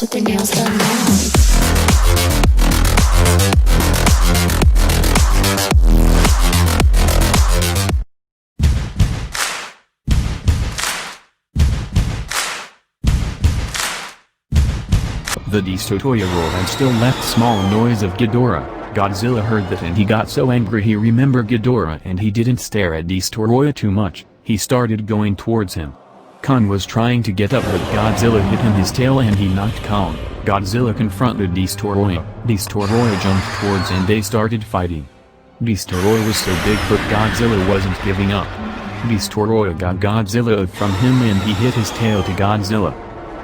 with their nails done now. The Destroyer roar had still left small noise of Ghidorah. Godzilla heard that and he got so angry he remembered Ghidorah and he didn't stare at Destroyer too much, he started going towards him. Kong was trying to get up but Godzilla hit him his tail and he knocked Kong. Godzilla confronted Destroyer. Destroyer jumped towards and they started fighting. Destroyer was so big but Godzilla wasn't giving up. Destroyer got Godzilla up from him and he hit his tail to Godzilla.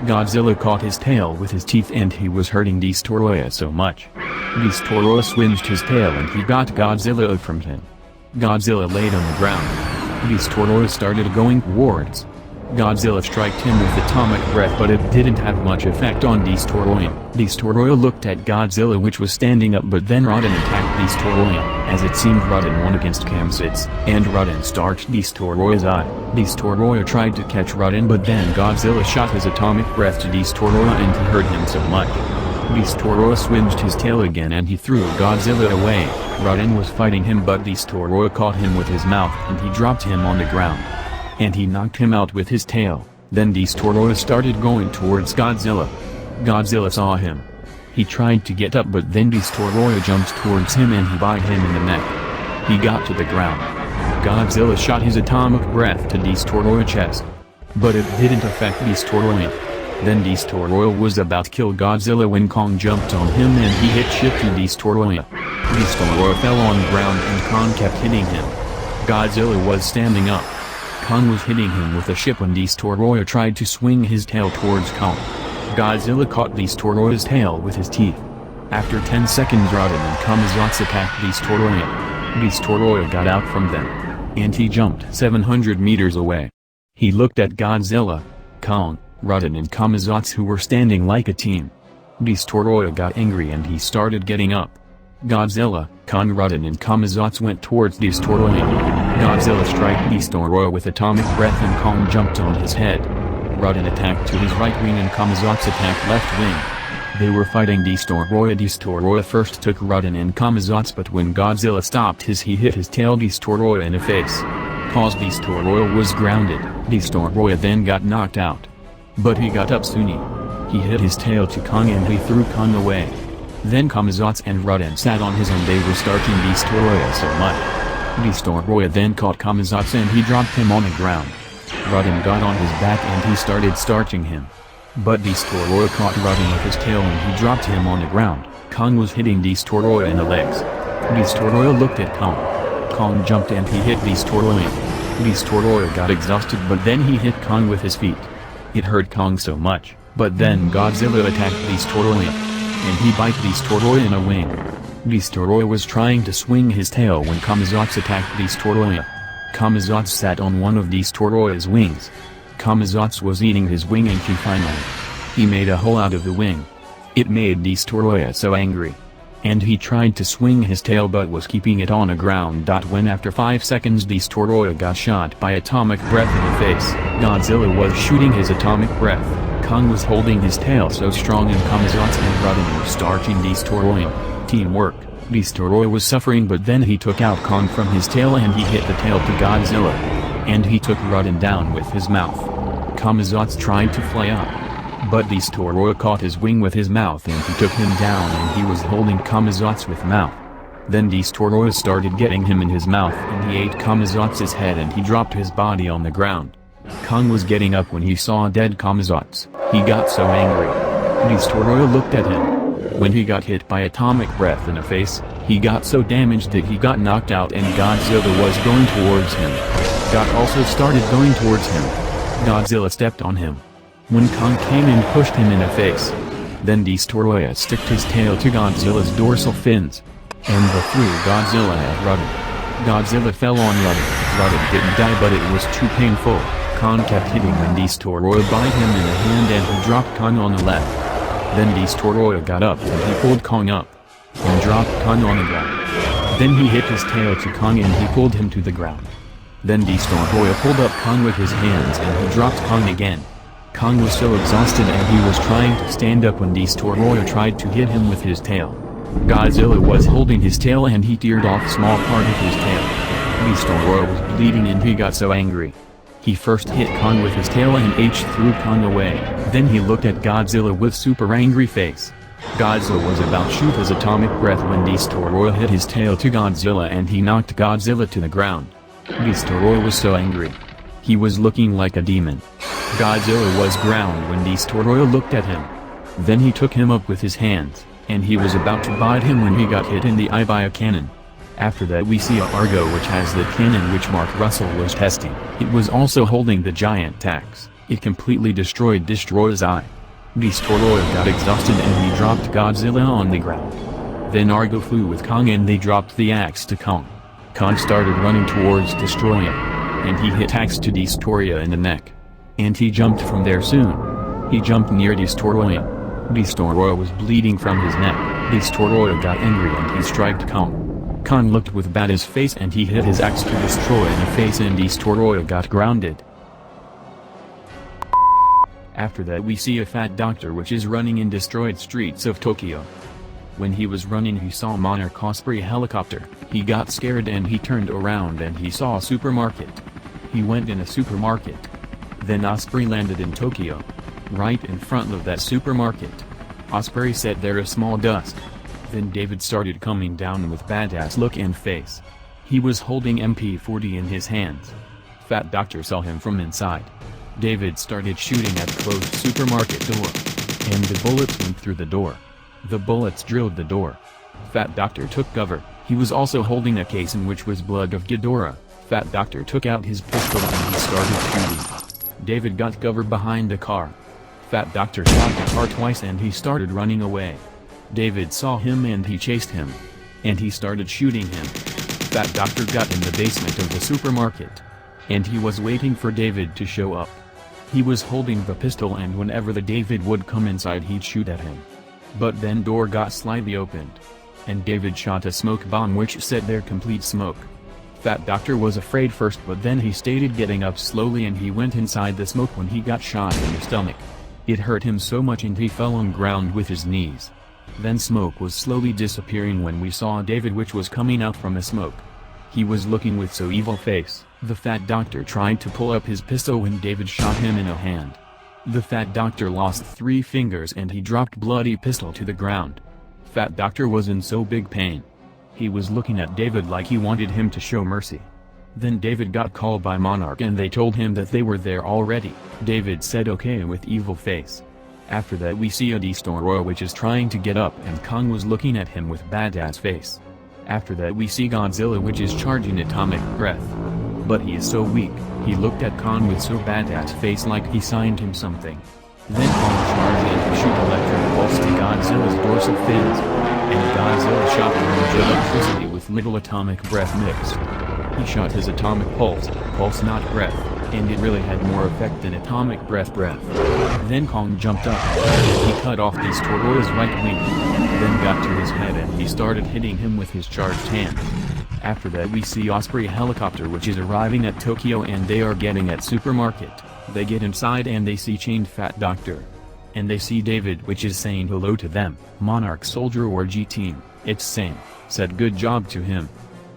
Godzilla caught his tail with his teeth and he was hurting Destroyer so much. Destroyer swinged his tail and he got Godzilla up from him. Godzilla laid on the ground. Destroyer started going towards. Godzilla struck him with atomic breath but it didn't have much effect on Destroyer. Destroyer looked at Godzilla which was standing up but then Rodan attacked Destroyer. As it seemed Rodan won against Kamsitz, and Rodan starched Destroyer's eye. Destroyer tried to catch Rodan but then Godzilla shot his atomic breath to Destroyer and he hurt him so much. Destroyer swinged his tail again and he threw Godzilla away. Rodan was fighting him but Destroyer caught him with his mouth and he dropped him on the ground. And he knocked him out with his tail. Then Destroyer started going towards Godzilla. Godzilla saw him. He tried to get up but then Destroyer jumped towards him and he bit him in the neck. He got to the ground. Godzilla shot his atomic breath to Destroyer's chest. But it didn't affect Destroyer. Then Destroyer was about to kill Godzilla when Kong jumped on him and he hit ship to Destroyer. Destroyer fell on the ground and Kong kept hitting him. Godzilla was standing up. Kong was hitting him with a ship when Destroyer tried to swing his tail towards Kong. Godzilla caught Destroyer's tail with his teeth. After 10 seconds Rodan and Kamizatsu attacked Destroyer. Destroyer got out from them. And he jumped 700 meters away. He looked at Godzilla, Kong, Rodan and Kamizatsu who were standing like a team. Destroyer got angry and he started getting up. Godzilla, Kong, Rodan and Kamizatsu went towards Destroyer. Godzilla struck Destroyer with atomic breath and Kong jumped on his head. Rodan attacked to his right wing and Kamizatsu attacked left wing. They were fighting Destroyer. Destroyer first took Rodan and Kamizatsu but when Godzilla stopped he hit his tail Destroyer in the face. Cause Destroyer was grounded. Destroyer then got knocked out. But he got up soon. He hit his tail to Kong and he threw Kong away. Then Kamizatsu and Rodan sat on his and they were starching Destroyer so much. Destroyer then caught Kamizatsu and he dropped him on the ground. Rodan got on his back and he started starching him. But Destroyer caught Rodan with his tail and he dropped him on the ground. Kong was hitting Destroyer in the legs. Destroyer looked at Kong. Kong jumped and he hit Destroyer. Destroyer got exhausted but then he hit Kong with his feet. It hurt Kong so much, but then Godzilla attacked Destroyer. And he bit Destroyer in a wing. Destroyer was trying to swing his tail when Kamizatsu attacked Destroyer. Kamizatsu sat on one of Destroyer's wings. Kamizatsu was eating his wing and he made a hole out of the wing. It made Destroyer so angry. And he tried to swing his tail but was keeping it on the ground. When after 5 seconds Destroyer got shot by atomic breath in the face. Godzilla was shooting his atomic breath. Kong was holding his tail so strong and Kamizatsu and Rodan were starching Destroyer. Teamwork. Destroyer was suffering but then he took out Kong from his tail and he hit the tail to Godzilla. And he took Rodan down with his mouth. Kamizatsu tried to fly up. But Destroyer caught his wing with his mouth and he took him down and he was holding Kamizatsu with mouth. Then Destroyer started getting him in his mouth and he ate Kamizatsu's head and he dropped his body on the ground. Kong was getting up when he saw dead Kamizatsu. He got so angry. Destroyer looked at him. When he got hit by atomic breath in the face, he got so damaged that he got knocked out and Godzilla was going towards him. God also started going towards him. Godzilla stepped on him. When Kong came and pushed him in the face. Then Destroyer stuck his tail to Godzilla's dorsal fins. And threw Godzilla at Rodan. Godzilla fell on Rodan. Rodan didn't die but it was too painful. Kong kept hitting and Destroyer bit him in the hand and he dropped Kong on the left. Then Destroyer got up and he pulled Kong up. And dropped Kong on the ground. Then he hit his tail to Kong and he pulled him to the ground. Then Destroyer pulled up Kong with his hands and he dropped Kong again. Kong was so exhausted and he was trying to stand up when Destoroyah tried to hit him with his tail. Godzilla was holding his tail and he teared off a small part of his tail. Destoroyah was bleeding and he got so angry. He first hit Kong with his tail and threw Kong away. Then he looked at Godzilla with super angry face. Godzilla was about to shoot his atomic breath when Destoroyah hit his tail to Godzilla and he knocked Godzilla to the ground. Destoroyah was so angry. He was looking like a demon. Godzilla was ground when Destoroyah looked at him. Then he took him up with his hands, and he was about to bite him when he got hit in the eye by a cannon. After that we see a Argo which has the cannon which Mark Russell was testing. It was also holding the giant axe. It completely destroyed Destoroyah's eye. Destoroyah got exhausted and he dropped Godzilla on the ground. Then Argo flew with Kong and they dropped the axe to Kong. Kong started running towards Destoroyah, and he hit axe to Destoroyah in the neck. And he jumped from there soon. He jumped near Destoroyah. Destoroyah was bleeding from his neck. Destoroyah got angry and he struck Kong. Kong looked with bad his face and he hit his axe to Destoroyah in the face and Destoroyah got grounded. After that we see a fat doctor which is running in destroyed streets of Tokyo. When he was running he saw Monarch Osprey helicopter. He got scared and he turned around and he saw a supermarket. He went in a supermarket. Then Osprey landed in Tokyo. Right in front of that supermarket. Osprey sat there a small dust. Then David started coming down with badass look and face. He was holding MP40 in his hands. Fat doctor saw him from inside. David started shooting at closed supermarket door. And the bullets went through the door. The bullets drilled the door. Fat doctor took cover. He was also holding a case in which was blood of Ghidorah. Fat doctor took out his pistol and he started shooting. David got cover behind a car. Fat doctor shot the car twice and he started running away. David saw him and he chased him. And he started shooting him. Fat doctor got in the basement of the supermarket. And he was waiting for David to show up. He was holding the pistol and whenever the David would come inside he'd shoot at him. But then door got slightly opened. And David shot a smoke bomb which set there complete smoke. Fat doctor was afraid first but then he started getting up slowly and he went inside the smoke when he got shot in the stomach. It hurt him so much and he fell on ground with his knees. Then smoke was slowly disappearing when we saw David which was coming out from the smoke. He was looking with so evil face. The fat doctor tried to pull up his pistol when David shot him in a hand. The fat doctor lost 3 fingers and he dropped bloody pistol to the ground. Fat doctor was in so big pain. He was looking at David like he wanted him to show mercy. Then David got called by Monarch and they told him that they were there already. David said okay with evil face. After that we see a Destoroyah which is trying to get up and Kong was looking at him with badass face. After that we see Godzilla which is charging atomic breath. But he is so weak, he looked at Kong with so badass face like he signed him something. Then Kong charged in to shoot electric pulse to Godzilla's dorsal fins. And Godzilla shot the range electricity with little atomic breath mixed. He shot his atomic pulse not breath, and it really had more effect than atomic breath. Then Kong jumped up and he cut off Destoroyah's right wing. Then got to his head and he started hitting him with his charged hands. After that we see Osprey helicopter which is arriving at Tokyo and they are getting at supermarket. They get inside and they see chained fat doctor. And they see David which is saying hello to them. Monarch soldier or G-team, it's same, said good job to him.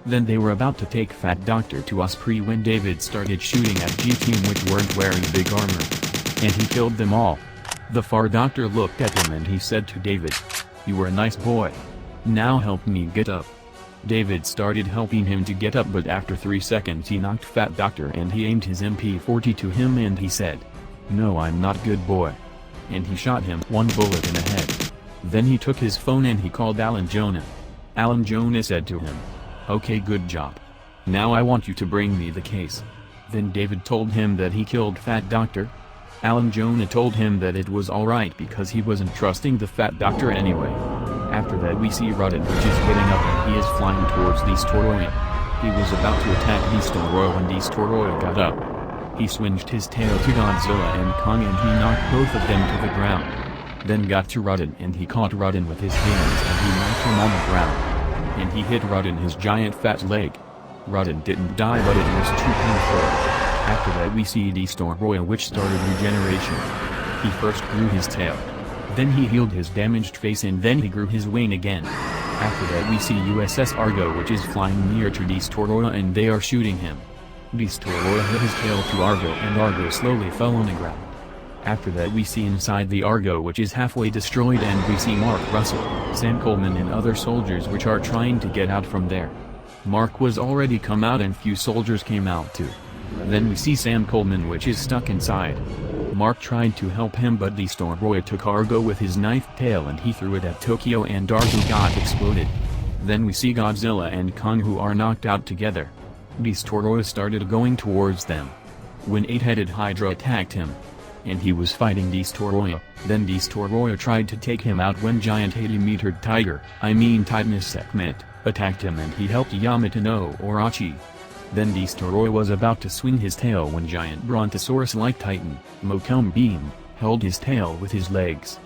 Then they were about to take fat doctor to Osprey when David started shooting at G-team which weren't wearing big armor. And he killed them all. The far doctor looked at him and he said to David, "You were a nice boy. Now help me get up." David started helping him to get up but after 3 seconds he knocked fat doctor and he aimed his MP40 to him and he said, "No, I'm not good boy." And he shot him 1 bullet in the head. Then he took his phone and he called Alan Jonah. Alan Jonah said to him, "Okay, good job. Now I want you to bring me the case." Then David told him that he killed fat doctor. Alan Jonah told him that it was alright because he wasn't trusting the fat doctor anyway. After that we see Rudin which is getting up and he is flying towards Destoroyah. He was about to attack Destoroyah when Destoroyah got up. He swinged his tail to Godzilla and Kong and he knocked both of them to the ground. Then got to Rudin and he caught Rudin with his hands and he knocked him on the ground. And he hit Rudin his giant fat leg. Rudin didn't die but it was too painful. After that we see Destoroyah, which started regeneration. He first grew his tail. Then he healed his damaged face, and then he grew his wing again. After that we see USS Argo, which is flying near to Destoroyah, and they are shooting him. Destoroyah hit his tail to Argo, and Argo slowly fell on the ground. After that we see inside the Argo, which is halfway destroyed, and we see Mark Russell, Sam Coleman and other soldiers which are trying to get out from there. Mark was already come out and few soldiers came out too. Then we see Sam Coleman, which is stuck inside. Mark tried to help him, but Destoroyah took Argo with his knife tail and he threw it at Tokyo, and Argo got exploded. Then we see Godzilla and Kong, who are knocked out together. Destoroyah started going towards them, when 8-headed Hydra attacked him, and he was fighting Destoroyah. Then Destoroyah tried to take him out when giant 80-meter Titanus Sekhmet attacked him, and he helped Yamato no Orochi. Then Destoroyah was about to swing his tail when giant Brontosaurus-like Titan, Mokum Beam, held his tail with his legs.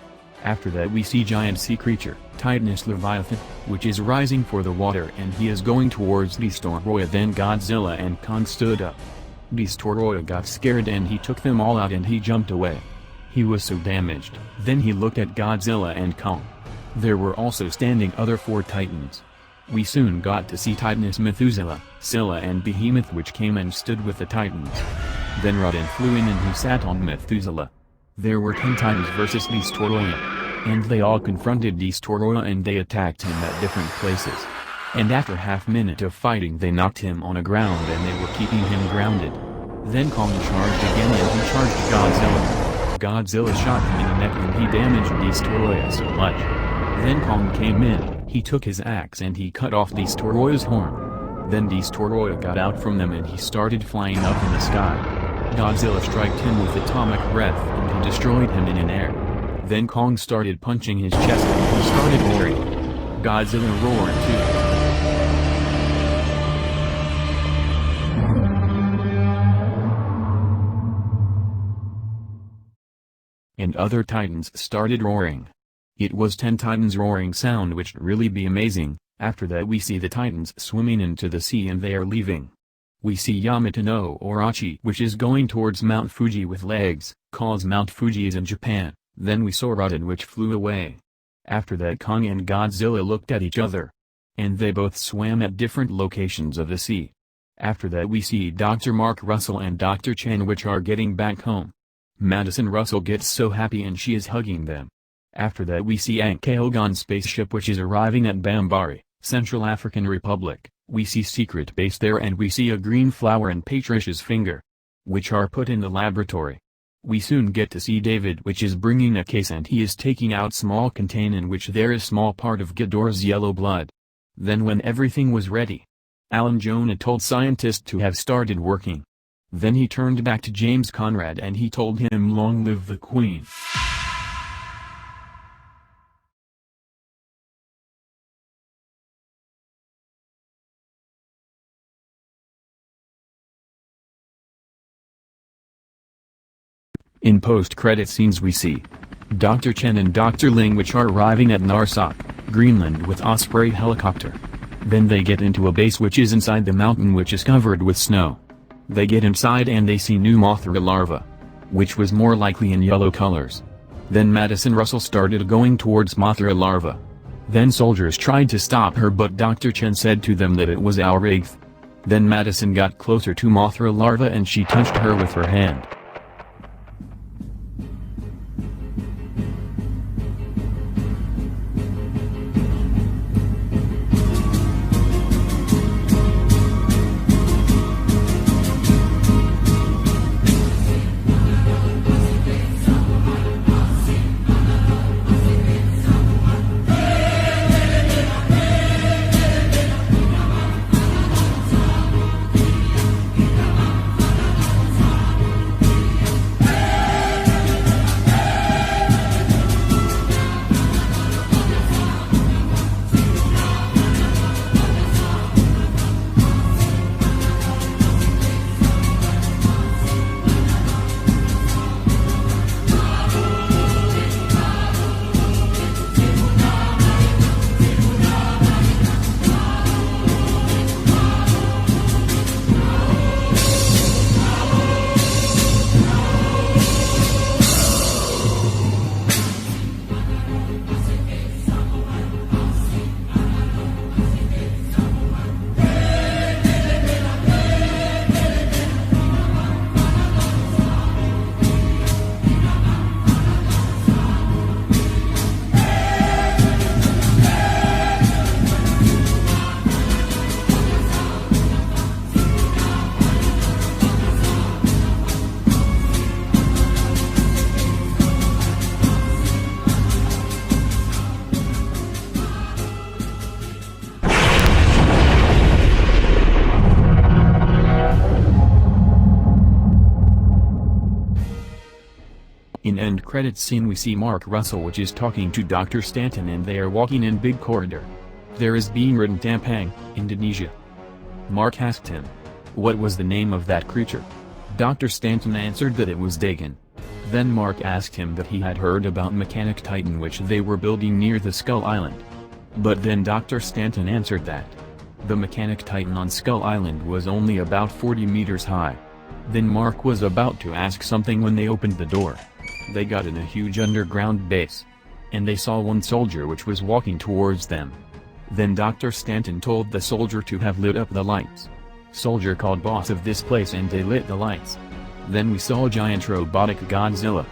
After that we see giant sea creature, Titanus Leviathan, which is rising for the water, and he is going towards Destoroyah. Then Godzilla and Kong stood up. Destoroyah got scared and he took them all out and he jumped away. He was so damaged. Then he looked at Godzilla and Kong. There were also standing other 4 titans. We soon got to see Titanus Methuselah, Scylla and Behemoth, which came and stood with the titans. Then Rodan flew in and he sat on Methuselah. There were 10 titans versus Destoroyah, and they all confronted Destoroyah and they attacked him at different places. And after half minute of fighting they knocked him on the ground and they were keeping him grounded. Then Kong charged again and he charged Godzilla. Godzilla shot him in the neck and he damaged Destoroyah so much. Then Kong came in. He took his axe and he cut off Destoroyah's horn. Then Destoroyah got out from them and he started flying up in the sky. Godzilla struck him with atomic breath and he destroyed him in air. Then Kong started punching his chest and he started roaring. Godzilla roared too. And other titans started roaring. It was 10 titans roaring sound, which really be amazing. After that we see the titans swimming into the sea and they are leaving. We see Yamato no Orochi, which is going towards Mount Fuji with legs, cause Mount Fuji is in Japan. Then we saw Rodan, which flew away. After that Kong and Godzilla looked at each other, and they both swam at different locations of the sea. After that we see Dr. Mark Russell and Dr. Chen, which are getting back home. Madison Russell gets so happy and she is hugging them. After that we see Ankaogon spaceship, which is arriving at Bambari, Central African Republic. We see secret base there and we see a green flower and Patricia's finger, which are put in the laboratory. We soon get to see David, which is bringing a case and he is taking out small container in which there is small part of Ghidorah's yellow blood. Then when everything was ready, Alan Jonah told scientists to have started working. Then he turned back to James Conrad and he told him, "Long live the Queen." In post-credit scenes we see Dr. Chen and Dr. Ling, which are arriving at Narsok, Greenland with Osprey helicopter. Then they get into a base which is inside the mountain, which is covered with snow. They get inside and they see new Mothra larva, which was more likely in yellow colors. Then Madison Russell started going towards Mothra larva. Then soldiers tried to stop her, but Dr. Chen said to them that it was our wraith. Then Madison got closer to Mothra larva and she touched her with her hand. credits scene we see Mark Russell which is talking to Dr. Stanton and they are walking in big corridor. There is being written Tampang, Indonesia. Mark asked him, what was the name of that creature? Dr. Stanton answered that it was Dagon. Then Mark asked him that he had heard about Mechanic Titan which they were building near the Skull Island. But then Dr. Stanton answered that the Mechanic Titan on Skull Island was only about 40 meters high. Then Mark was about to ask something when they opened the door. They got in a huge underground base. And they saw one soldier which was walking towards them. Then Dr. Stanton told the soldier to have lit up the lights. Soldier called boss of this place and they lit the lights. Then we saw giant robotic Godzilla.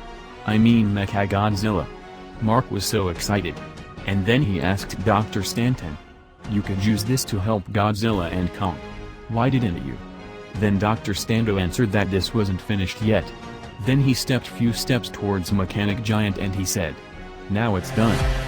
I mean Mecha Godzilla. Mark was so excited. And then he asked Dr. Stanton, you could use this to help Godzilla and Kong. Why didn't you? Then Dr. Stando answered that this wasn't finished yet. Then he stepped few steps towards Mechanic Giant and he said, now it's done.